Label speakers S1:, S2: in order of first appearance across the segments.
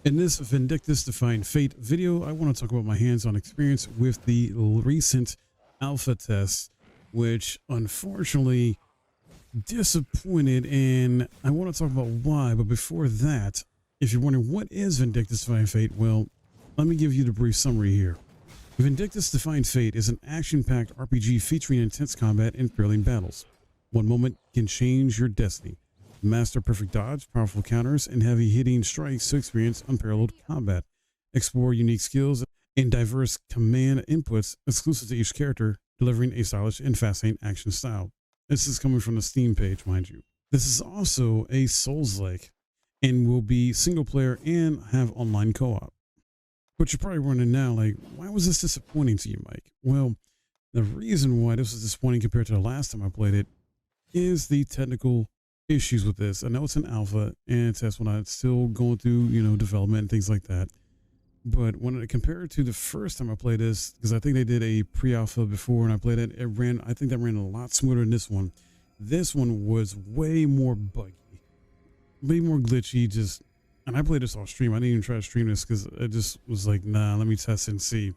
S1: In this Vindictus Defying Fate video, I want to talk about my hands-on experience with the recent alpha test, which unfortunately disappointed, and I want to talk about why. But before that, if you're wondering what is Vindictus Defying Fate, well, let me give you the brief summary here. Vindictus Defying Fate is an action-packed RPG featuring intense combat and thrilling battles. One moment can change your destiny. Master perfect dodge, powerful counters, and heavy hitting strikes to experience unparalleled combat. Explore unique skills and diverse command inputs exclusive to each character, delivering a stylish and fascinating action style. This is coming from the Steam page, mind you. This is also a Souls-like and will be single player and have online co-op. But you're probably wondering now, like, why was this disappointing to you, Mike? Well, the reason why this was disappointing compared to the last time I played it is the technical issues with this. I know it's an alpha and test when it's still going through, development and things like that. But when I compare it to the first time I played this, because I think they did a pre-alpha before and I played it, I think that ran a lot smoother than this one. This one was way more buggy, way more glitchy, and I played this off stream. I didn't even try to stream this because I just was like, nah, let me test and see.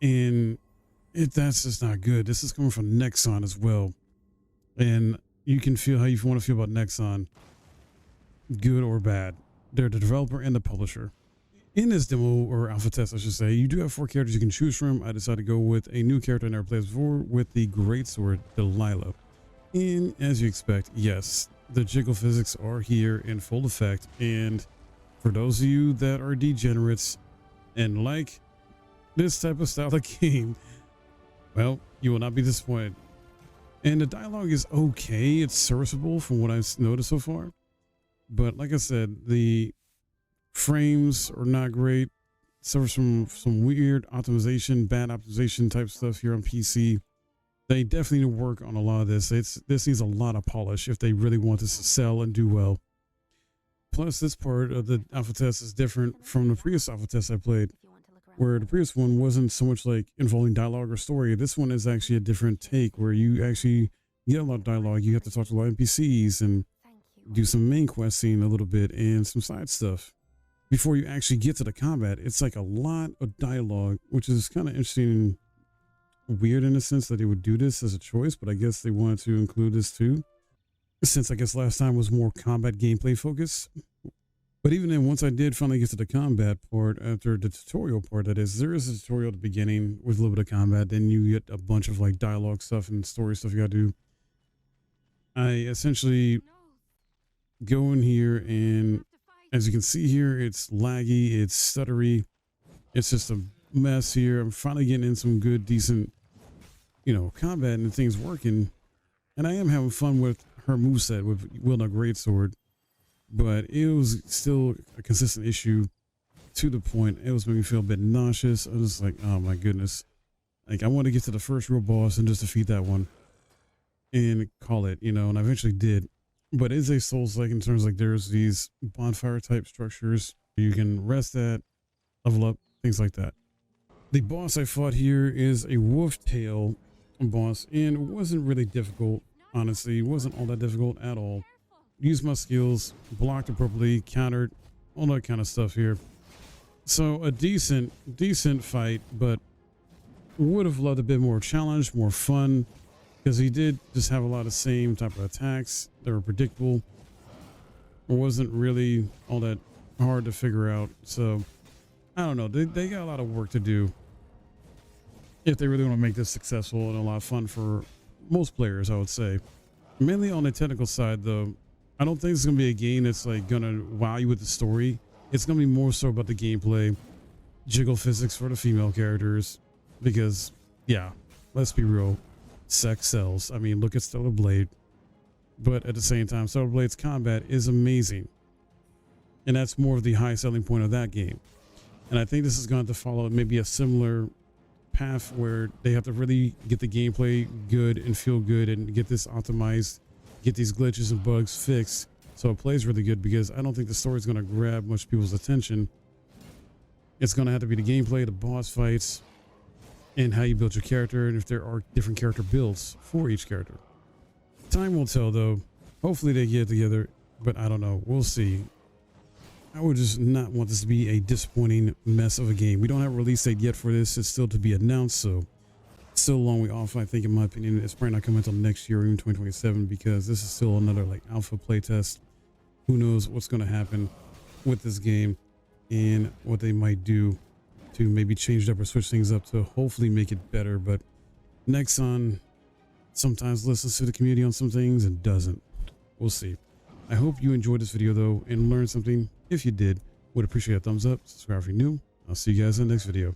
S1: And that's just not good. This is coming from Nexon as well. And you can feel how you want to feel about Nexon, good or bad. They're the developer and the publisher. In this demo, or alpha test I should say, you do have 4 characters you can choose from. I decided to go with a new character I never played before with the Greatsword, Delilah. And as you expect, yes, the jiggle physics are here in full effect. And for those of you that are degenerates and like this type of style of game, well, you will not be disappointed. And the dialogue is okay. It's serviceable from what I've noticed so far. But like I said, the frames are not great. Suffers from some weird optimization, bad optimization type stuff here on PC. They definitely need to work on a lot of this. This needs a lot of polish if they really want this to sell and do well. Plus, this part of the alpha test is different from the previous alpha test I played, where the previous one wasn't so much like involving dialogue or story. This one is actually a different take where you actually get a lot of dialogue. You have to talk to a lot of NPCs and do some main questing a little bit and some side stuff before you actually get to the combat. It's like a lot of dialogue, which is kind of interesting and weird in the sense that they would do this as a choice, but I guess they wanted to include this too, since I guess last time was more combat gameplay focus. But even then, once I did finally get to the combat part, after the tutorial part, that is, there is a tutorial at the beginning with a little bit of combat, then you get a bunch of like dialogue stuff and story stuff you gotta do. I essentially go in here, and as you can see here, it's laggy, it's stuttery, it's just a mess here. I'm finally getting in some good, decent, combat and things working. And I am having fun with her moveset with wielding a greatsword. But it was still a consistent issue to the point it was making me feel a bit nauseous. I was like, oh my goodness. Like, I want to get to the first real boss and just defeat that one and call it, and I eventually did. But it's a Souls-like in terms like there's these bonfire type structures you can rest at, level up, things like that. The boss I fought here is a wolf tail boss, and it wasn't really difficult, honestly. It wasn't all that difficult at all. Used my skills, blocked appropriately, countered, all that kind of stuff here. So a decent fight, but would have loved a bit more challenge, more fun, because he did just have a lot of the same type of attacks that were predictable. It wasn't really all that hard to figure out. So I don't know. They got a lot of work to do if they really want to make this successful and a lot of fun for most players, I would say. Mainly on the technical side, though. I don't think it's going to be a game that's like going to wow you with the story. It's going to be more so about the gameplay, jiggle physics for the female characters, because, yeah, let's be real, sex sells. I mean, look at Stellar Blade. But at the same time, Stellar Blade's combat is amazing. And that's more of the high selling point of that game. And I think this is going to follow maybe a similar path where they have to really get the gameplay good and feel good and get this optimized, get these glitches and bugs fixed so it plays really good, because I don't think the story is going to grab much people's attention. It's going to have to be the gameplay, the boss fights, and how you build your character, and if there are different character builds for each character. Time will tell, though. Hopefully they get together, but I don't know. We'll see. I would just not want this to be a disappointing mess of a game. We don't have a release date yet for this. It's still to be announced, so still a long way off. I think, in my opinion, it's probably not coming until next year or even 2027, because this is still another like alpha playtest. Who knows what's going to happen with this game and what they might do to maybe change it up or switch things up to hopefully make it better. But Nexon sometimes listens to the community on some things and doesn't. We'll see. I hope you enjoyed this video though and learned something. If you did, would appreciate a thumbs up, subscribe if you're new. I'll see you guys in the next video.